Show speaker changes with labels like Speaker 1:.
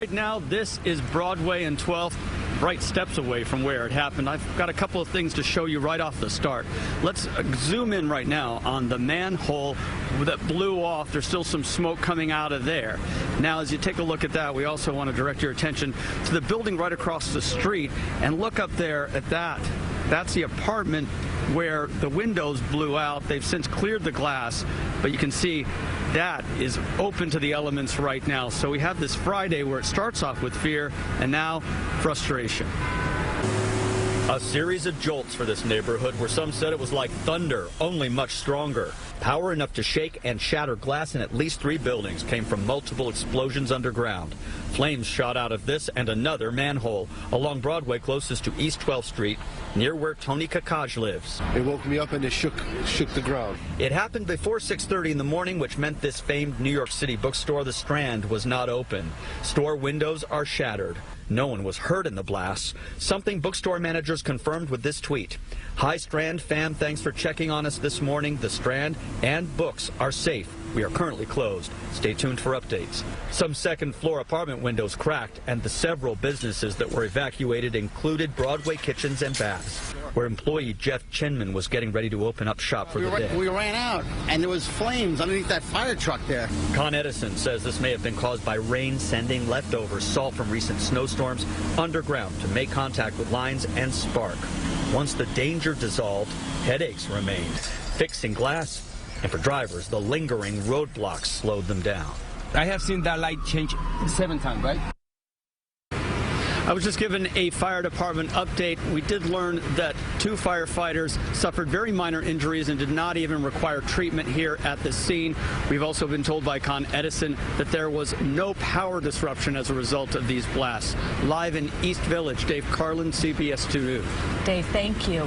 Speaker 1: Right now, this is Broadway and 12th, bright steps away from where it happened. I've got a couple of things to show you right off the start. Let's zoom in right now on the manhole that blew off. There's still some smoke coming out of there. Now, as you take a look at that, we also want to direct your attention to the building right across the street and look up there at that. That's the apartment where the windows blew out. They've since cleared the glass, but you can see that is open to the elements right now. So we have this Friday where it starts off with fear and now frustration. A series of jolts for this neighborhood where some said it was like thunder, only much stronger. Power enough to shake and shatter glass in at least 3 buildings came from multiple explosions underground. Flames shot out of this and another manhole along Broadway closest to East 12th Street, near where Tony Kakaj lives.
Speaker 2: It woke me up and it shook the ground.
Speaker 1: It happened before 6:30 in the morning, which meant this famed New York City bookstore, The Strand, was not open. Store windows are shattered. No one was hurt in the blasts, something bookstore managers confirmed with this tweet. Hi Strand fam, thanks for checking on us this morning. The Strand and books are safe. We are currently closed. Stay tuned for updates. Some second-floor apartment windows cracked, and the several businesses that were evacuated included Broadway kitchens and baths, where employee Jeff Chinman was getting ready to open up shop for the day.
Speaker 3: We ran out, and there was flames underneath that fire truck there.
Speaker 1: Con Edison says this may have been caused by rain sending leftover salt from recent snowstorms underground to make contact with lines and spark. Once the danger dissolved, headaches remained. Fixing glass, and for drivers, the lingering roadblocks slowed them down.
Speaker 4: I have seen that light change 7 times, right?
Speaker 1: I was just given a fire department update. We did learn that 2 firefighters suffered very minor injuries and did not even require treatment here at the scene. We've also been told by Con Edison that there was no power disruption as a result of these blasts. Live in East Village, Dave Carlin, CBS 2 News.
Speaker 5: Dave, thank you.